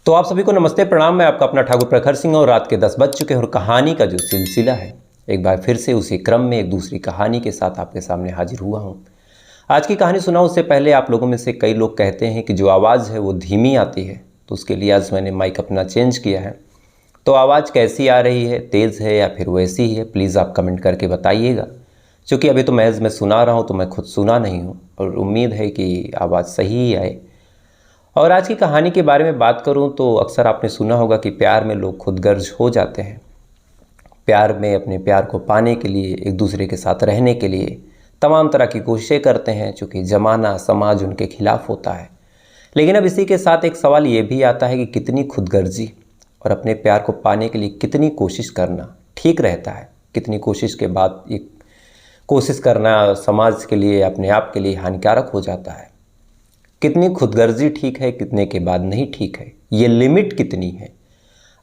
तो आप सभी को नमस्ते प्रणाम। मैं आपका अपना ठाकुर प्रखर सिंह और रात के 10 बज चुके हैं और कहानी का जो सिलसिला है एक बार फिर से उसी क्रम में एक दूसरी कहानी के साथ आपके सामने हाजिर हुआ हूं। आज की कहानी सुनाऊं उससे पहले आप लोगों में से कई लोग कहते हैं कि जो आवाज़ है वो धीमी आती है, तो उसके लिए आज मैंने माइक अपना चेंज किया है। तो आवाज़ कैसी आ रही है, तेज़ है या फिर वैसी ही है, प्लीज़ आप कमेंट करके बताइएगा। क्योंकि अभी तो मैं सुना रहा हूँ तो मैं खुद सुना नहीं हूँ और उम्मीद है कि आवाज़ सही ही आए। और आज की कहानी के बारे में बात करूं तो अक्सर आपने सुना होगा कि प्यार में लोग खुदगर्ज हो जाते हैं। प्यार में अपने प्यार को पाने के लिए, एक दूसरे के साथ रहने के लिए तमाम तरह की कोशिशें करते हैं, चूँकि ज़माना समाज उनके खिलाफ होता है। लेकिन अब इसी के साथ एक सवाल ये भी आता है कि कितनी खुदगर्जी और अपने प्यार को पाने के लिए कितनी कोशिश करना ठीक रहता है। कितनी कोशिश के बाद ये कोशिश करना समाज के लिए, अपने आप के लिए हानिकारक हो जाता है। कितनी खुदगर्जी ठीक है, कितने के बाद नहीं ठीक है, ये लिमिट कितनी है।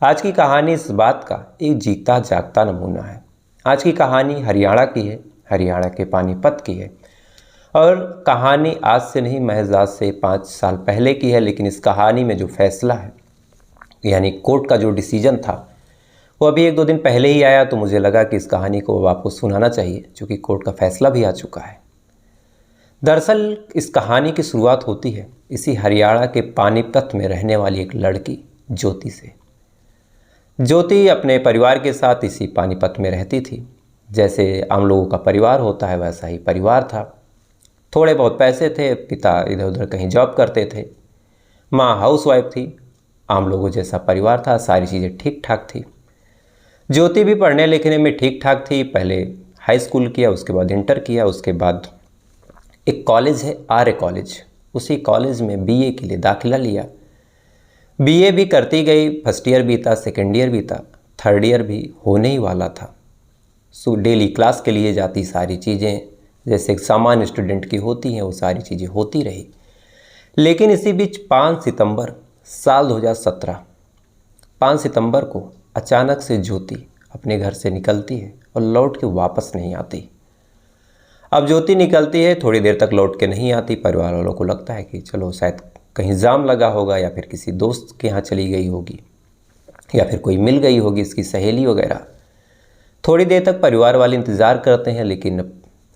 आज की कहानी इस बात का एक जीता जागता नमूना है। आज की कहानी हरियाणा की है, हरियाणा के पानीपत की है। और कहानी आज से नहीं, महज आज से 5 साल पहले की है। लेकिन इस कहानी में जो फैसला है, यानी कोर्ट का जो डिसीजन था, वो अभी 1-2 दिन पहले ही आया। तो मुझे लगा कि इस कहानी को आपको सुनाना चाहिए, क्योंकि कोर्ट का फैसला भी आ चुका है। दरअसल इस कहानी की शुरुआत होती है इसी हरियाणा के पानीपत में रहने वाली एक लड़की ज्योति से। ज्योति अपने परिवार के साथ इसी पानीपत में रहती थी। जैसे आम लोगों का परिवार होता है वैसा ही परिवार था। थोड़े बहुत पैसे थे, पिता इधर उधर कहीं जॉब करते थे, माँ हाउसवाइफ थी। आम लोगों जैसा परिवार था, सारी चीज़ें ठीक ठाक थी। ज्योति भी पढ़ने लिखने में ठीक ठाक थी। पहले हाई स्कूल किया, उसके बाद इंटर किया, उसके बाद एक कॉलेज है आर्य कॉलेज, उसी कॉलेज में बीए के लिए दाखिला लिया। बीए भी करती गई, फर्स्ट ईयर भी था, सेकेंड ईयर भी था, थर्ड ईयर भी होने ही वाला था। डेली क्लास के लिए जाती, सारी चीज़ें जैसे एक सामान्य स्टूडेंट की होती हैं वो सारी चीज़ें होती रही। लेकिन इसी बीच 5 सितंबर साल 2017, 5 सितंबर को अचानक से ज्योति अपने घर से निकलती है और लौट के वापस नहीं आती। अब ज्योति निकलती है, थोड़ी देर तक लौट के नहीं आती। परिवार वालों को लगता है कि चलो शायद कहीं जाम लगा होगा, या फिर किसी दोस्त के यहाँ चली गई होगी, या फिर कोई मिल गई होगी, इसकी सहेली वगैरह। थोड़ी देर तक परिवार वाले इंतज़ार करते हैं, लेकिन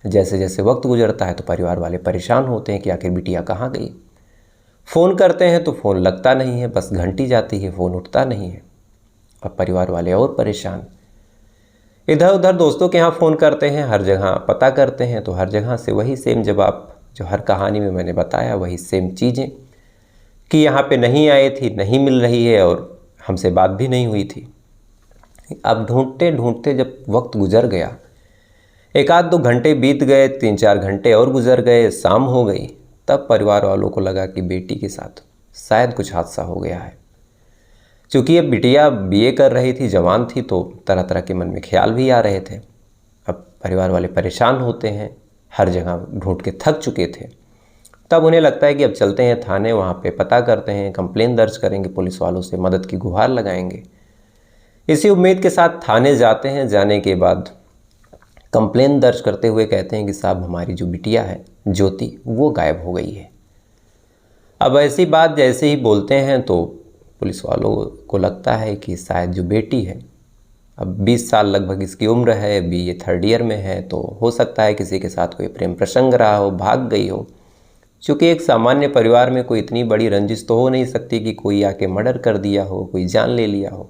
जैसे जैसे वक्त गुजरता है तो परिवार वाले परेशान होते हैं कि आखिर बिटिया कहाँ गई। फ़ोन करते हैं तो फ़ोन लगता नहीं है, बस घंटी जाती है, फ़ोन उठता नहीं है। अब परिवार वाले और परेशान, इधर उधर दोस्तों के यहाँ फ़ोन करते हैं, हर जगह पता करते हैं, तो हर जगह से वही सेम जवाब जो हर कहानी में मैंने बताया, वही सेम चीज़ें कि यहाँ पे नहीं आई थी, नहीं मिल रही है और हमसे बात भी नहीं हुई थी। अब ढूंढते ढूंढते जब वक्त गुजर गया, 1-2 घंटे बीत गए, 3-4 घंटे और गुजर गए, शाम हो गई, तब परिवार वालों को लगा कि बेटी के साथ शायद कुछ हादसा हो गया है। क्योंकि अब बिटिया बीए कर रही थी, जवान थी, तो तरह तरह के मन में ख्याल भी आ रहे थे। अब परिवार वाले परेशान होते हैं, हर जगह ढूंढ के थक चुके थे। तब उन्हें लगता है कि अब चलते हैं थाने, वहाँ पे पता करते हैं, कंप्लेन दर्ज करेंगे, पुलिस वालों से मदद की गुहार लगाएंगे। इसी उम्मीद के साथ थाने जाते हैं। जाने के बाद कंप्लेन दर्ज करते हुए कहते हैं कि साहब हमारी जो बिटिया है ज्योति, वो गायब हो गई है। अब ऐसी बात जैसे ही बोलते हैं तो पुलिस वालों को लगता है कि शायद जो बेटी है, अब 20 साल लगभग इसकी उम्र है, बीए थर्ड ईयर में है, तो हो सकता है किसी के साथ कोई प्रेम प्रसंग रहा हो, भाग गई हो। क्योंकि एक सामान्य परिवार में कोई इतनी बड़ी रंजिश तो हो नहीं सकती कि कोई आके मर्डर कर दिया हो, कोई जान ले लिया हो।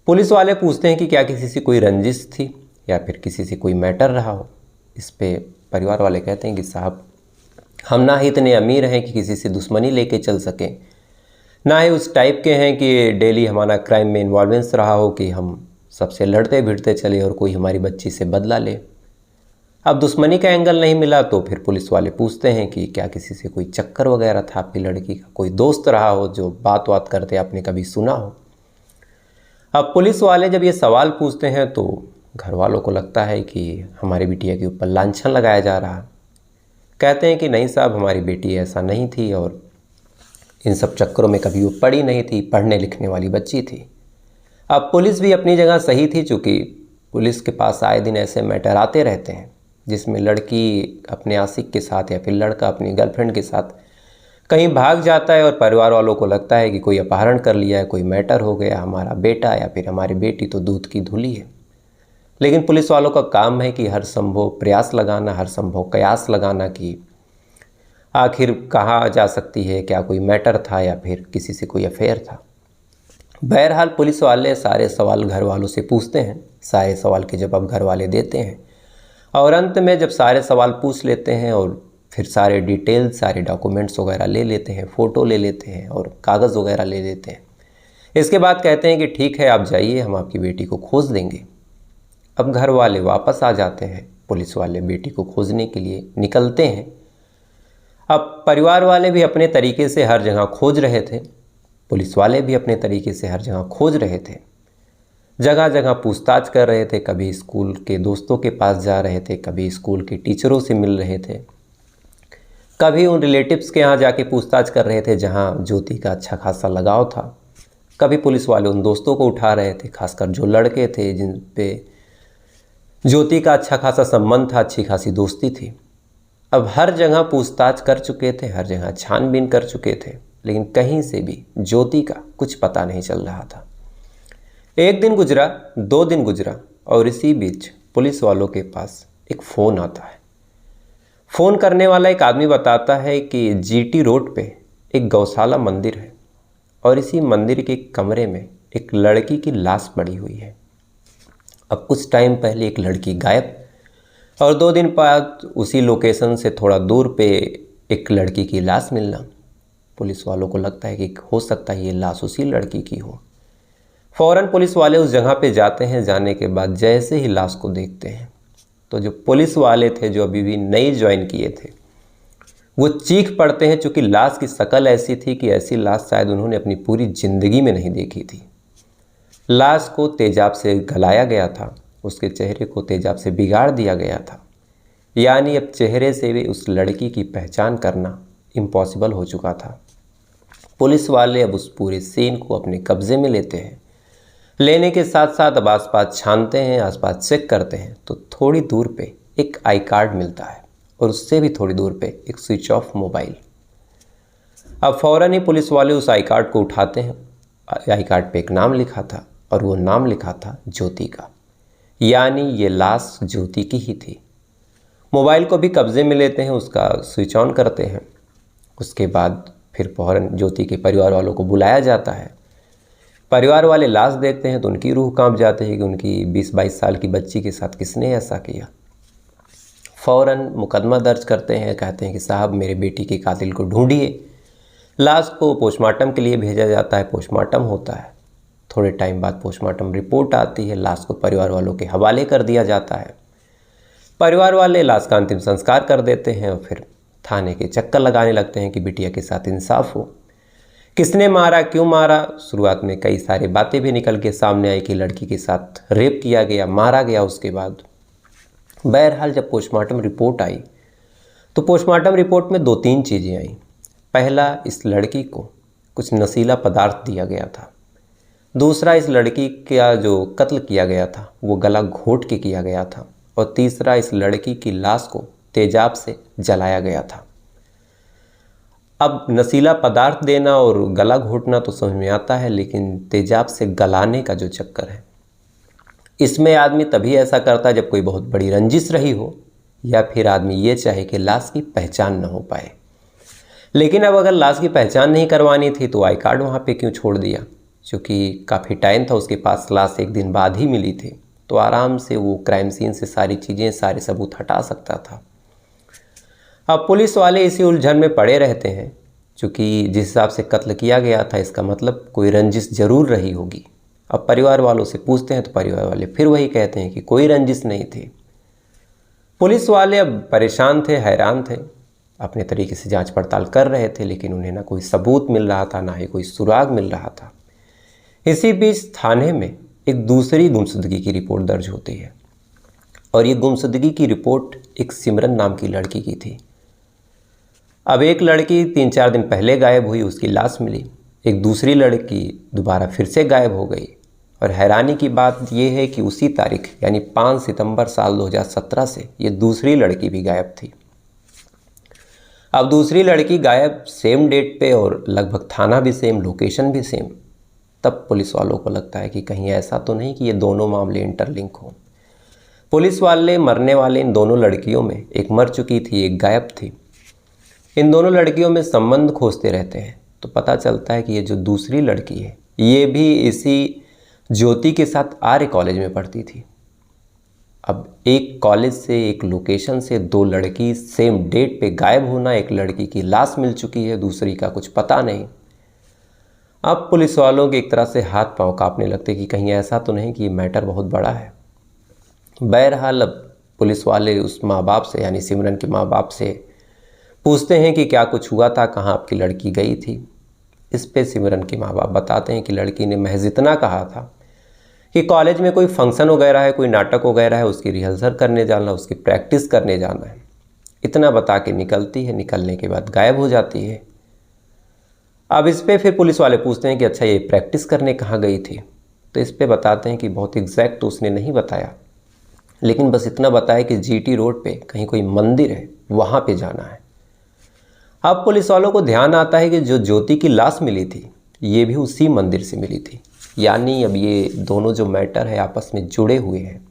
पुलिस वाले पूछते हैं कि क्या किसी से कोई रंजिश थी या फिर किसी से कोई मैटर रहा हो। इस पे परिवार वाले कहते हैं कि साहब हम ना ही इतने अमीर हैं कि किसी से दुश्मनी लेके चल सकें, ना ही उस टाइप के हैं कि डेली हमारा क्राइम में इन्वॉल्वेंस रहा हो कि हम सबसे लड़ते भिड़ते चले और कोई हमारी बच्ची से बदला ले। अब दुश्मनी का एंगल नहीं मिला तो फिर पुलिस वाले पूछते हैं कि क्या किसी से कोई चक्कर वगैरह था आपकी लड़की का, कोई दोस्त रहा हो जो बात करते आपने कभी सुना हो। अब पुलिस वाले जब ये सवाल पूछते हैं तो घर वालों को लगता है कि हमारी बिटिया के ऊपर लांछन लगाया जा रहा। कहते हैं कि नहीं साहब, हमारी बेटी ऐसा नहीं थी और इन सब चक्करों में कभी वो पढ़ी नहीं थी, पढ़ने लिखने वाली बच्ची थी। अब पुलिस भी अपनी जगह सही थी, चूँकि पुलिस के पास आए दिन ऐसे मैटर आते रहते हैं जिसमें लड़की अपने आशिक के साथ या फिर लड़का अपनी गर्लफ्रेंड के साथ कहीं भाग जाता है और परिवार वालों को लगता है कि कोई अपहरण कर लिया है, कोई मैटर हो गया, हमारा बेटा या फिर हमारी बेटी तो दूध की धूली है। लेकिन पुलिस वालों का काम है कि हर संभव प्रयास लगाना, हर संभव कयास लगाना कि आखिर कहाँ जा सकती है, क्या कोई मैटर था या फिर किसी से कोई अफेयर था। बहरहाल पुलिस वाले सारे सवाल घर वालों से पूछते हैं, सारे सवाल के जवाब घर वाले देते हैं और अंत में जब सारे सवाल पूछ लेते हैं और फिर सारे डिटेल, सारे डॉक्यूमेंट्स वगैरह ले लेते हैं, फ़ोटो ले लेते हैं और कागज़ वगैरह ले लेते हैं, इसके बाद कहते हैं कि ठीक है आप जाइए, हम आपकी बेटी को खोज देंगे। अब घर वाले वापस आ जाते हैं, पुलिस वाले बेटी को खोजने के लिए निकलते हैं। अब परिवार वाले भी अपने तरीके से हर जगह खोज रहे थे, पुलिस वाले भी अपने तरीके से हर जगह खोज रहे थे, जगह जगह पूछताछ कर रहे थे। कभी स्कूल के दोस्तों के पास जा रहे थे, कभी स्कूल के टीचरों से मिल रहे थे, कभी उन रिलेटिव्स के यहाँ जाके पूछताछ कर रहे थे जहाँ ज्योति का अच्छा खासा लगाव था। कभी पुलिस वाले उन दोस्तों को उठा रहे थे, खासकर जो लड़के थे जिन पे ज्योति का अच्छा खासा संबंध था, अच्छी खासी दोस्ती थी। अब हर जगह पूछताछ कर चुके थे, हर जगह छानबीन कर चुके थे, लेकिन कहीं से भी ज्योति का कुछ पता नहीं चल रहा था। एक दिन गुजरा, 2 दिन गुजरा और इसी बीच पुलिस वालों के पास एक फ़ोन आता है। फ़ोन करने वाला एक आदमी बताता है कि जीटी रोड पे एक गौशाला मंदिर है और इसी मंदिर के कमरे में एक लड़की की लाश पड़ी हुई है। अब कुछ टाइम पहले एक लड़की गायब और 2 दिन बाद उसी लोकेशन से थोड़ा दूर पे एक लड़की की लाश मिलना। पुलिस वालों को लगता है कि हो सकता है ये लाश उसी लड़की की हो। फ़ौरन पुलिस वाले उस जगह पे जाते हैं। जाने के बाद जैसे ही लाश को देखते हैं तो जो पुलिस वाले थे, जो अभी भी नई ज्वाइन किए थे, वो चीख पड़ते हैं, चूँकि लाश की शक्ल ऐसी थी कि ऐसी लाश शायद उन्होंने अपनी पूरी ज़िंदगी में नहीं देखी थी। लाश को तेजाब से गलाया गया था, उसके चेहरे को तेजाब से बिगाड़ दिया गया था, यानी अब चेहरे से भी उस लड़की की पहचान करना इम्पॉसिबल हो चुका था। पुलिस वाले अब उस पूरे सीन को अपने कब्ज़े में लेते हैं। लेने के साथ साथ अब आसपास छानते हैं, आसपास चेक करते हैं तो थोड़ी दूर पे एक आई कार्ड मिलता है और उससे भी थोड़ी दूर पे एक स्विच ऑफ मोबाइल। अब फ़ौरन ही पुलिस वाले उस आई कार्ड को उठाते हैं। आई कार्ड पे एक नाम लिखा था और वो नाम लिखा था ज्योति का, यानी ये लाश ज्योति की ही थी। मोबाइल को भी कब्ज़े में लेते हैं, उसका स्विच ऑन करते हैं। उसके बाद फिर फ़ौरन ज्योति के परिवार वालों को बुलाया जाता है। परिवार वाले लाश देखते हैं तो उनकी रूह कांप जाती है कि उनकी 20-22 साल की बच्ची के साथ किसने ऐसा किया। फ़ौरन मुकदमा दर्ज करते हैं, कहते हैं कि साहब मेरे बेटी के कातिल को ढूंढिए। लाश को पोस्टमार्टम के लिए भेजा जाता है, पोस्टमार्टम होता है। थोड़े टाइम बाद पोस्टमार्टम रिपोर्ट आती है, लाश को परिवार वालों के हवाले कर दिया जाता है। परिवार वाले लाश का अंतिम संस्कार कर देते हैं और फिर थाने के चक्कर लगाने लगते हैं कि बिटिया के साथ इंसाफ हो, किसने मारा, क्यों मारा। शुरुआत में कई सारी बातें भी निकल के सामने आई कि लड़की के साथ रेप किया गया, मारा गया। उसके बाद बहरहाल जब पोस्टमार्टम रिपोर्ट आई तो पोस्टमार्टम रिपोर्ट में 2-3 चीज़ें आई। पहला, इस लड़की को कुछ नशीला पदार्थ दिया गया था। दूसरा, इस लड़की का जो कत्ल किया गया था वो गला घोट के किया गया था। और तीसरा, इस लड़की की लाश को तेजाब से जलाया गया था। अब नशीला पदार्थ देना और गला घोटना तो समझ में आता है, लेकिन तेजाब से गलाने का जो चक्कर है, इसमें आदमी तभी ऐसा करता है जब कोई बहुत बड़ी रंजिश रही हो या फिर आदमी ये चाहे कि लाश की पहचान न हो पाए। लेकिन अब अगर लाश की पहचान नहीं करवानी थी तो आई कार्ड वहाँ पे क्यों छोड़ दिया? क्योंकि काफ़ी टाइम था उसके पास, लाश 1 दिन बाद ही मिली थी, तो आराम से वो क्राइम सीन से सारी चीज़ें, सारे सबूत हटा सकता था। अब पुलिस वाले इसी उलझन में पड़े रहते हैं, क्योंकि जिस हिसाब से कत्ल किया गया था इसका मतलब कोई रंजिश ज़रूर रही होगी। अब परिवार वालों से पूछते हैं तो परिवार वाले फिर वही कहते हैं कि कोई रंजिश नहीं थी। पुलिस वाले अब परेशान थे, हैरान थे, अपने तरीके से जांच पड़ताल कर रहे थे, लेकिन उन्हें ना कोई सबूत मिल रहा था, ना ही कोई सुराग मिल रहा था। इसी बीच थाने में एक दूसरी गुमशुदगी की रिपोर्ट दर्ज होती है और ये गुमशुदगी की रिपोर्ट एक सिमरन नाम की लड़की की थी। अब एक लड़की 3-4 दिन पहले गायब हुई, उसकी लाश मिली। एक दूसरी लड़की दोबारा फिर से गायब हो गई और हैरानी की बात यह है कि उसी तारीख यानी 5 सितंबर साल 2017 से ये दूसरी लड़की भी गायब थी। अब दूसरी लड़की गायब, सेम डेट पे और लगभग थाना भी सेम, लोकेशन भी सेम। तब पुलिस वालों को लगता है कि कहीं ऐसा तो नहीं कि ये दोनों मामले इंटरलिंक हों। पुलिस वाले मरने वाले इन दोनों लड़कियों में, एक मर चुकी थी, एक गायब थी, इन दोनों लड़कियों में संबंध खोजते रहते हैं। तो पता चलता है कि ये जो दूसरी लड़की है ये भी इसी ज्योति के साथ आर्य कॉलेज में पढ़ती थी। अब एक कॉलेज से, एक लोकेशन से दो लड़की सेम डेट पे गायब होना, एक लड़की की लाश मिल चुकी है, दूसरी का कुछ पता नहीं। अब पुलिस वालों के एक तरह से हाथ पांव कांपने लगते कि कहीं ऐसा तो नहीं कि ये मैटर बहुत बड़ा है। बहरहाल अब पुलिस वाले उस माँ बाप से, यानी सिमरन के माँ बाप से पूछते हैं कि क्या कुछ हुआ था, कहाँ आपकी लड़की गई थी। इस पे सिमरन के माँ बाप बताते हैं कि लड़की ने महज इतना कहा था कि कॉलेज में कोई फंक्शन वगैरह है, कोई नाटक वगैरह है, उसकी रिहर्सल करने जाना, उसकी प्रैक्टिस करने जाना है। इतना बता के निकलती है, निकलने के बाद गायब हो जाती है। अब इस पे फिर पुलिस वाले पूछते हैं कि अच्छा ये प्रैक्टिस करने कहाँ गई थी। तो इस पे बताते हैं कि बहुत एग्जैक्ट तो उसने नहीं बताया, लेकिन बस इतना बताया कि जीटी रोड पे कहीं कोई मंदिर है, वहाँ पे जाना है। अब पुलिस वालों को ध्यान आता है कि जो ज्योति की लाश मिली थी ये भी उसी मंदिर से मिली थी। यानी अब ये दोनों जो मैटर है आपस में जुड़े हुए हैं।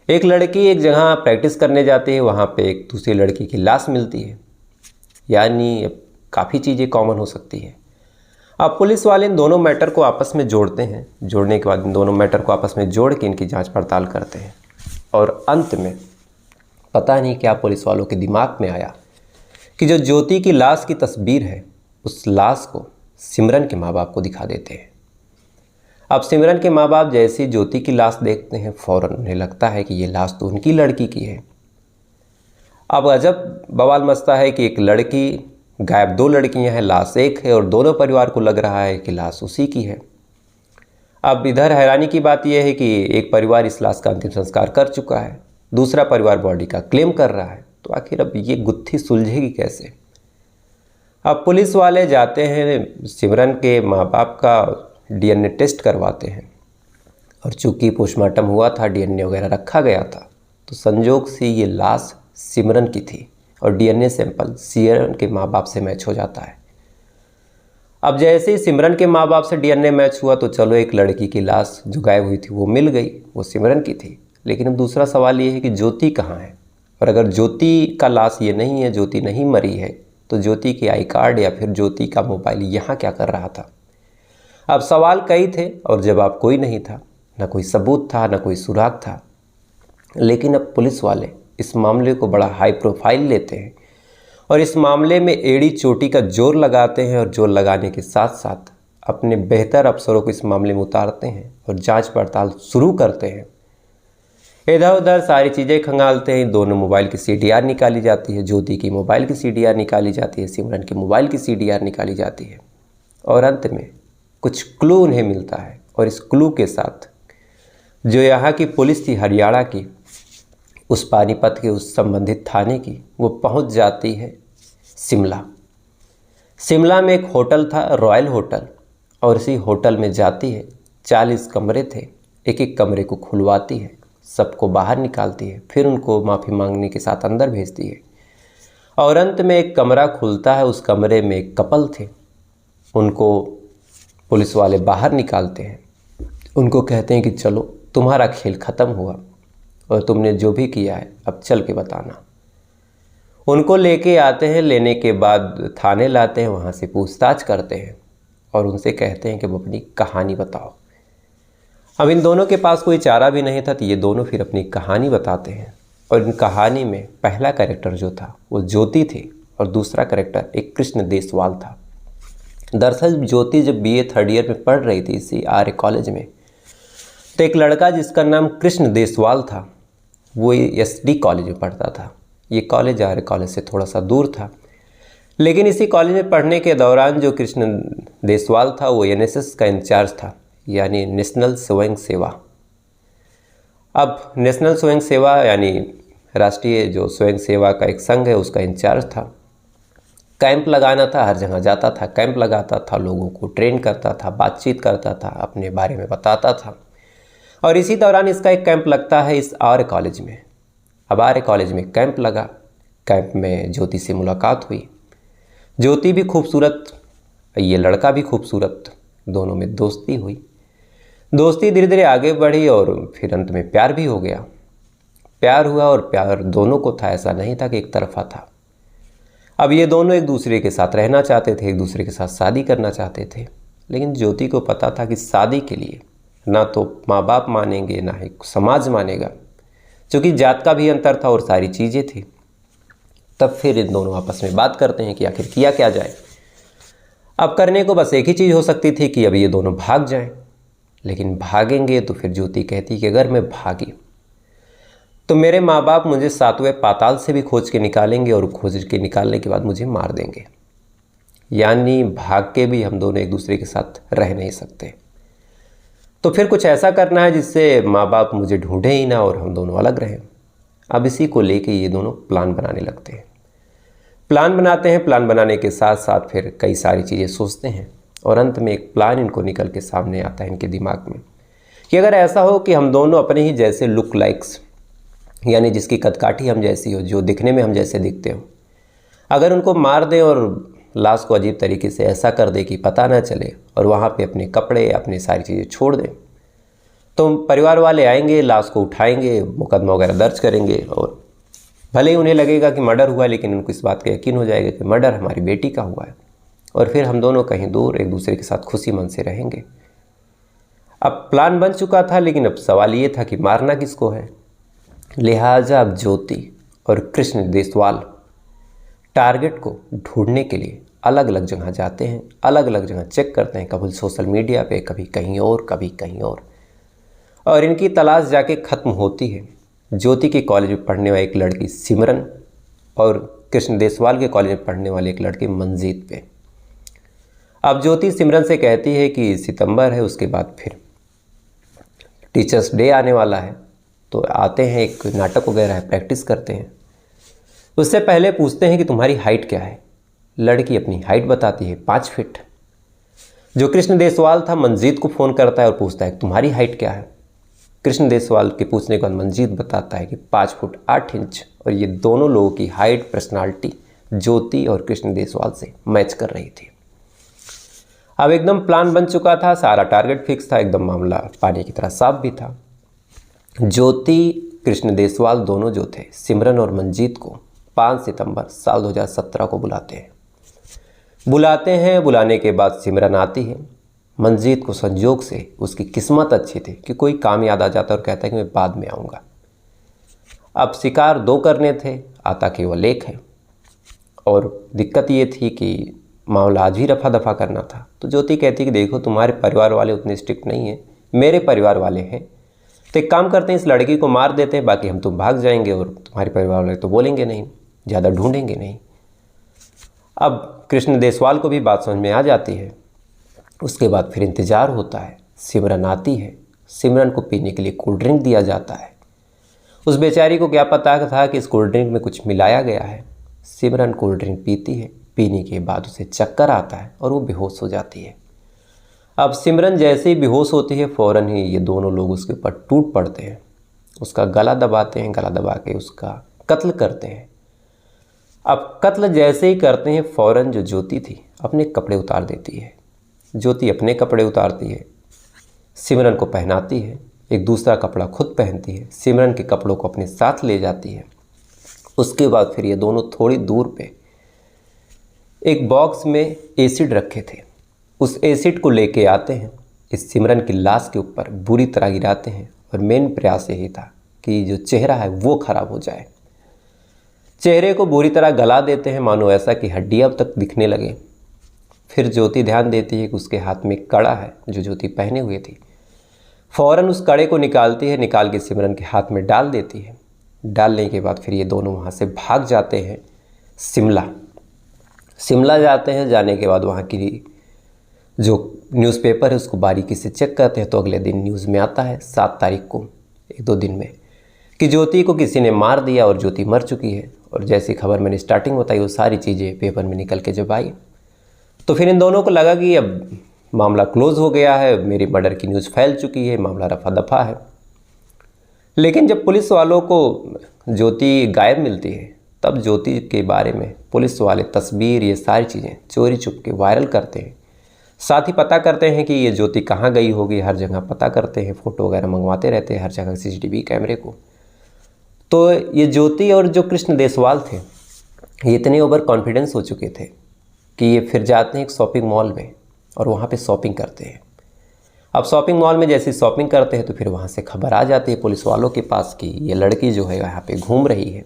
एक लड़की एक जगह प्रैक्टिस करने जाती है, वहाँ पे एक दूसरी लड़की की लाश मिलती है। यानी अब काफ़ी चीज़ें कॉमन हो सकती है। अब पुलिस वाले इन दोनों मैटर को आपस में जोड़ते हैं। जोड़ने के बाद इन दोनों मैटर को आपस में जोड़ के इनकी जांच पड़ताल करते हैं। और अंत में पता नहीं क्या पुलिस वालों के दिमाग में आया कि जो ज्योति की लाश की तस्वीर है, उस लाश को सिमरन के माँ बाप को दिखा देते हैं। अब सिमरन के माँ बाप जैसी ज्योति की लाश देखते हैं, फ़ौरन उन्हें लगता है कि ये लाश तो उनकी लड़की की है। अब अजब बवाल मचता है कि एक लड़की गायब, दो लड़कियां हैं, लाश एक है, और दोनों परिवार को लग रहा है कि लाश उसी की है। अब इधर हैरानी की बात यह है कि एक परिवार इस लाश का अंतिम संस्कार कर चुका है, दूसरा परिवार बॉडी का क्लेम कर रहा है। तो आखिर अब ये गुत्थी सुलझेगी कैसे। अब पुलिस वाले जाते हैं, सिमरन के माँ बाप का डीएनए टेस्ट करवाते हैं, और चूंकि पोस्टमार्टम हुआ था, डीएनए वगैरह रखा गया था, तो संजोग से ये लाश सिमरन की थी और डीएनए सैंपल सिमरन के माँ बाप से मैच हो जाता है। अब जैसे ही सिमरन के माँ बाप से डीएनए मैच हुआ तो चलो एक लड़की की लाश जो गायब हुई थी वो मिल गई, वो सिमरन की थी। लेकिन अब दूसरा सवाल ये है कि ज्योति कहाँ है। और अगर ज्योति का लाश ये नहीं है, ज्योति नहीं मरी है, तो ज्योति की आई कार्ड या फिर ज्योति का मोबाइल यहाँ क्या कर रहा था। अब सवाल कई थे और जवाब कोई नहीं था, ना कोई सबूत था, ना कोई सुराग था। लेकिन अब पुलिस वाले इस मामले को बड़ा हाई प्रोफाइल लेते हैं और इस मामले में एड़ी चोटी का जोर लगाते हैं, और जोर लगाने के साथ साथ अपने बेहतर अफसरों को इस मामले में उतारते हैं और जांच पड़ताल शुरू करते हैं। इधर उधर सारी चीज़ें खंगालते हैं। दोनों मोबाइल की सीडीआर निकाली जाती है, ज्योति की मोबाइल की सीडीआर निकाली जाती है, सिमरन की मोबाइल की सीडीआर निकाली जाती है, और अंत में कुछ क्लू उन्हें मिलता है। और इस क्लू के साथ जो यहाँ की पुलिस थी हरियाणा की, उस पानीपत के उस संबंधित थाने की, वो पहुँच जाती है शिमला। शिमला में एक होटल था, रॉयल होटल, और इसी होटल में जाती है। 40 कमरे थे, एक एक कमरे को खुलवाती है, सबको बाहर निकालती है, फिर उनको माफ़ी मांगने के साथ अंदर भेजती है। और अंत में एक कमरा खुलता है, उस कमरे में एक कपल थे, उनको पुलिस वाले बाहर निकालते हैं। उनको कहते हैं कि चलो तुम्हारा खेल ख़त्म हुआ और तुमने जो भी किया है अब चल के बताना। उनको लेके आते हैं, लेने के बाद थाने लाते हैं, वहाँ से पूछताछ करते हैं और उनसे कहते हैं कि वो अपनी कहानी बताओ। अब इन दोनों के पास कोई चारा भी नहीं था, तो ये दोनों फिर अपनी कहानी बताते हैं। और इन कहानी में पहला कैरेक्टर जो था वो ज्योति थी और दूसरा कैरेक्टर एक कृष्ण देसवाल था। दरअसल ज्योति जब बीए 3rd ईयर में पढ़ रही थी इसी आर्य कॉलेज में, तो एक लड़का जिसका नाम कृष्ण देसवाल था वो एसडी कॉलेज में पढ़ता था। ये कॉलेज आर्य कॉलेज से थोड़ा सा दूर था, लेकिन इसी कॉलेज में पढ़ने के दौरान जो कृष्ण देसवाल था वो एनएसएस का इंचार्ज था, यानी नेशनल स्वयं सेवा। अब नेशनल स्वयं सेवा यानी राष्ट्रीय जो स्वयं सेवा का एक संघ है, उसका इंचार्ज था। कैंप लगाना था, हर जगह जाता था, कैंप लगाता था, लोगों को ट्रेन करता था, बातचीत करता था, अपने बारे में बताता था। और इसी दौरान इसका एक कैंप लगता है इस आर्य कॉलेज में। अब आर्य कॉलेज में कैंप लगा, कैंप में ज्योति से मुलाकात हुई। ज्योति भी खूबसूरत, ये लड़का भी खूबसूरत, दोनों में दोस्ती हुई। दोस्ती धीरे धीरे आगे बढ़ी और फिर अंत में प्यार भी हो गया। प्यार हुआ और प्यार दोनों को था, ऐसा नहीं था कि एक तरफा था। अब ये दोनों एक दूसरे के साथ रहना चाहते थे, एक दूसरे के साथ शादी करना चाहते थे। लेकिन ज्योति को पता था कि शादी के लिए ना तो माँ बाप मानेंगे ना ही समाज मानेगा, क्योंकि जात का भी अंतर था और सारी चीज़ें थी। तब फिर इन दोनों आपस में बात करते हैं कि आखिर किया क्या जाए। अब करने को बस एक ही चीज़ हो सकती थी कि अब ये दोनों भाग जाएं। लेकिन भागेंगे तो फिर ज्योति कहती कि अगर मैं भागी तो मेरे माँ बाप मुझे 7वें पाताल से भी खोज के निकालेंगे और खोज के निकालने के बाद मुझे मार देंगे। यानी भाग के भी हम दोनों एक दूसरे के साथ रह नहीं सकते। तो फिर कुछ ऐसा करना है जिससे माँ बाप मुझे ढूंढे ही ना और हम दोनों अलग रहें। अब इसी को लेके ये दोनों प्लान बनाने लगते हैं। प्लान बनाते हैं, प्लान बनाने के साथ साथ फिर कई सारी चीज़ें सोचते हैं और अंत में एक प्लान इनको निकल के सामने आता है इनके दिमाग में कि अगर ऐसा हो कि हम दोनों अपने ही जैसे लुक लाइक्स, यानी जिसकी कदकाठी हम जैसी हो, जो दिखने में हम जैसे दिखते हो, अगर उनको मार दें और लाश को अजीब तरीके से ऐसा कर दे कि पता ना चले और वहाँ पे अपने कपड़े अपनी सारी चीज़ें छोड़ दें, तो परिवार वाले आएंगे, लाश को उठाएंगे, मुकदमा वगैरह दर्ज करेंगे और भले ही उन्हें लगेगा कि मर्डर हुआ, लेकिन उनको इस बात का यकीन हो जाएगा कि मर्डर हमारी बेटी का हुआ है और फिर हम दोनों कहीं दूर एक दूसरे के साथ खुशी मन से रहेंगे। अब प्लान बन चुका था, लेकिन अब सवाल ये था कि मारना किसको है। लिहाजा अब ज्योति और कृष्ण देसवाल टारगेट को ढूंढने के लिए अलग अलग जगह जाते हैं, अलग अलग जगह चेक करते हैं, कभी सोशल मीडिया पे, कभी कहीं और, कभी कहीं और इनकी तलाश जाके ख़त्म होती है ज्योति के कॉलेज में पढ़ने वाली एक लड़की सिमरन और कृष्ण देसवाल के कॉलेज में पढ़ने वाले एक लड़के मंजीत पे। अब ज्योति सिमरन से कहती है कि सितंबर है, उसके बाद फिर टीचर्स डे आने वाला है, तो आते हैं, एक नाटक वगैरह है, प्रैक्टिस करते हैं। उससे पहले पूछते हैं कि तुम्हारी हाइट क्या है। लड़की अपनी हाइट बताती है 5 फीट। जो कृष्ण देसवाल था मंजीत को फ़ोन करता है और पूछता है तुम्हारी हाइट क्या है। कृष्ण देसवाल के पूछने के बाद मंजीत बताता है कि 5 फुट 8 इंच, और ये दोनों लोगों की हाइट, पर्सनालिटी ज्योति और कृष्ण देसवाल से मैच कर रही थी। अब एकदम प्लान बन चुका था, सारा टारगेट फिक्स था, एकदम मामला पानी की तरह साफ भी था। ज्योति कृष्ण देसवाल दोनों जो थे सिमरन और मंजीत को 5 सितंबर साल 2017 को बुलाते हैं। बुलाने के बाद सिमरन आती है। मंजीत को संजोग से उसकी किस्मत अच्छी थी कि कोई काम याद आ जाता और कहता है कि मैं बाद में आऊँगा। अब शिकार 2 करने थे, आता केवल 1 है और दिक्कत ये थी कि मामला आज भी रफा दफा करना था। तो ज्योति कहती कि देखो तुम्हारे परिवार वाले उतने स्ट्रिक्ट नहीं हैं, मेरे परिवार वाले हैं, तो एक काम करते हैं इस लड़की को मार देते हैं, बाकी हम तुम भाग जाएंगे और तुम्हारे परिवार वाले तो बोलेंगे नहीं, ज़्यादा ढूंढेंगे नहीं। अब कृष्ण देसवाल को भी बात समझ में आ जाती है। उसके बाद फिर इंतज़ार होता है। सिमरन आती है, सिमरन को पीने के लिए कोल्ड ड्रिंक दिया जाता है। उस बेचारी को क्या पता था कि इस कोल्ड ड्रिंक में कुछ मिलाया गया है। सिमरन कोल्ड ड्रिंक पीती है, पीने के बाद उसे चक्कर आता है और वो बेहोश हो जाती है। अब सिमरन जैसे ही बेहोश होती है, फ़ौरन ही ये दोनों लोग उसके ऊपर टूट पड़ते हैं, उसका गला दबाते हैं, गला दबा के उसका कत्ल करते हैं। अब कत्ल जैसे ही करते हैं, फ़ौरन जो ज्योति थी अपने कपड़े उतार देती है। ज्योति अपने कपड़े उतारती है, सिमरन को पहनाती है, एक दूसरा कपड़ा खुद पहनती है, सिमरन के कपड़ों को अपने साथ ले जाती है। उसके बाद फिर ये दोनों थोड़ी दूर पे एक बॉक्स में एसिड रखे थे, उस एसिड को लेके आते हैं, इस सिमरन की लाश के ऊपर बुरी तरह गिराते हैं और मेन प्रयास यही था कि जो चेहरा है वो ख़राब हो जाए। चेहरे को बुरी तरह गला देते हैं, मानो ऐसा कि हड्डियाँ अब तक दिखने लगे। फिर ज्योति ध्यान देती है कि उसके हाथ में एक कड़ा है जो ज्योति पहने हुए थी। फ़ौरन उस कड़े को निकालती है, निकाल के सिमरन के हाथ में डाल देती है। डालने के बाद फिर ये दोनों वहाँ से भाग जाते हैं शिमला जाते हैं। जाने के बाद वहाँ की जो न्यूज़पेपर है उसको बारीकी से चेक करते हैं, तो अगले दिन न्यूज़ में आता है 7 तारीख को, 1-2 दिन में, कि ज्योति को किसी ने मार दिया और ज्योति मर चुकी है। और जैसी खबर मैंने स्टार्टिंग बताई वो सारी चीज़ें पेपर में निकल के जब आई, तो फिर इन दोनों को लगा कि अब मामला क्लोज़ हो गया है, मेरी मर्डर की न्यूज़ फैल चुकी है, मामला रफा दफा है। लेकिन जब पुलिस वालों को ज्योति गायब मिलती है तब ज्योति के बारे में पुलिस वाले तस्वीर, ये सारी चीज़ें चोरी चुप के वायरल करते हैं। साथ ही पता करते हैं कि ये ज्योति कहाँ गई होगी, हर जगह पता करते हैं, फ़ोटो वगैरह मंगवाते रहते हैं हर जगह CCTV कैमरे को। तो ये ज्योति और जो कृष्ण देसवाल थे, ये इतने ओवर कॉन्फिडेंस हो चुके थे कि ये फिर जाते हैं एक शॉपिंग मॉल में और वहाँ पे शॉपिंग करते हैं। अब शॉपिंग मॉल में जैसे शॉपिंग करते हैं तो फिर वहाँ से खबर आ जाती है पुलिस वालों के पास कि ये लड़की जो है यहाँ पे घूम रही है।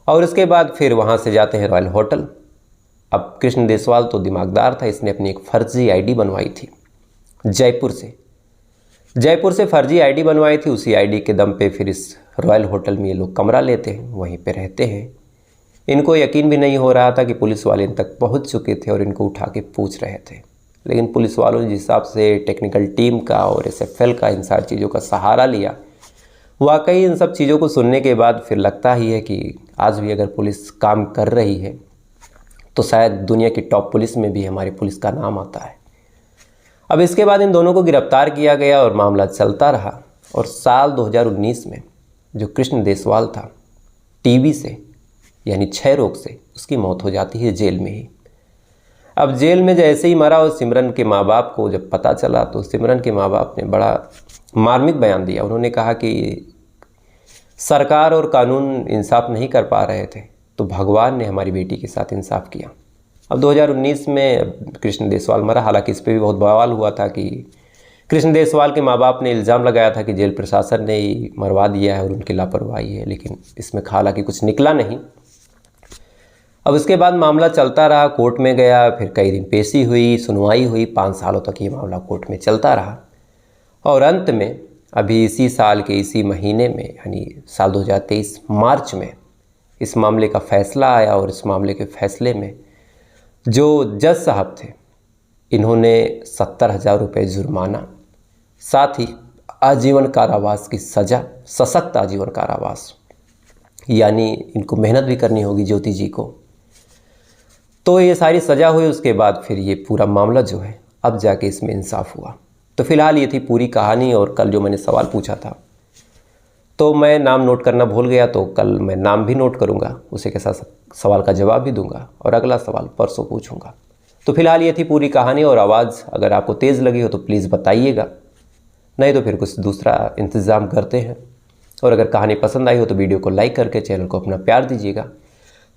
और उसके बाद फिर वहाँ से जाते हैं रॉयल होटल। अब कृष्ण देसवाल तो दिमागदार था, इसने अपनी एक फ़र्जी ID बनवाई थी जयपुर से फ़र्जी ID बनवाई थी। उसी ID के दम पे फिर इस रॉयल होटल में ये लोग कमरा लेते हैं, वहीं पे रहते हैं। इनको यकीन भी नहीं हो रहा था कि पुलिस वाले इन तक पहुंच चुके थे और इनको उठा के पूछ रहे थे। लेकिन पुलिस वालों ने जिस हिसाब से टेक्निकल टीम का और SFL का इन सारी चीज़ों का सहारा लिया, वाकई इन सब चीज़ों को सुनने के बाद फिर लगता ही है कि आज भी अगर पुलिस काम कर रही है तो शायद दुनिया की टॉप पुलिस में भी हमारी पुलिस का नाम आता है। अब इसके बाद इन दोनों को गिरफ्तार किया गया और मामला चलता रहा। और साल 2019 में जो कृष्ण देसवाल था, TB से यानी क्षय रोग से उसकी मौत हो जाती है जेल में ही। अब जेल में जैसे ही मरा और सिमरन के माँ बाप को जब पता चला तो सिमरन के माँ बाप ने बड़ा मार्मिक बयान दिया। उन्होंने कहा कि सरकार और कानून इंसाफ नहीं कर पा रहे थे तो भगवान ने हमारी बेटी के साथ इंसाफ किया। अब 2019 में कृष्ण देसवाल मरा। हालांकि इस पर भी बहुत बवाल हुआ था कि कृष्ण देसवाल के माँ बाप ने इल्ज़ाम लगाया था कि जेल प्रशासन ने ही मरवा दिया है और उनकी लापरवाही है, लेकिन इसमें हालांकि कुछ निकला नहीं। अब इसके बाद मामला चलता रहा, कोर्ट में गया, फिर कई दिन पेशी हुई, सुनवाई हुई, 5 सालों तक ये मामला कोर्ट में चलता रहा। और अंत में अभी इसी साल के इसी महीने में यानी साल 2023 मार्च में इस मामले का फ़ैसला आया। और इस मामले के फ़ैसले में जो जज साहब थे, इन्होंने 70,000 रुपये जुर्माना, साथ ही आजीवन कारावास की सज़ा, सशक्त आजीवन कारावास, यानी इनको मेहनत भी करनी होगी ज्योति जी को। तो ये सारी सज़ा हुई। उसके बाद फिर ये पूरा मामला जो है अब जाके इसमें इंसाफ हुआ। तो फ़िलहाल ये थी पूरी कहानी। और कल जो मैंने सवाल पूछा था तो मैं नाम नोट करना भूल गया, तो कल मैं नाम भी नोट करूँगा, उसी के साथ सवाल का जवाब भी दूंगा और अगला सवाल परसों पूछूंगा। तो फिलहाल ये थी पूरी कहानी। और आवाज़ अगर आपको तेज़ लगी हो तो प्लीज़ बताइएगा, नहीं तो फिर कुछ दूसरा इंतज़ाम करते हैं। और अगर कहानी पसंद आई हो तो वीडियो को लाइक करके चैनल को अपना प्यार दीजिएगा।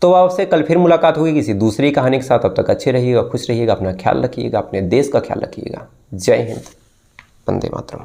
तो आपसे कल फिर मुलाकात होगी किसी दूसरी कहानी के साथ। अब तक अच्छे रहिएगा, खुश रहिएगा, अपना ख्याल रखिएगा, अपने देश का ख्याल रखिएगा। जय हिंद, वंदे मातरम।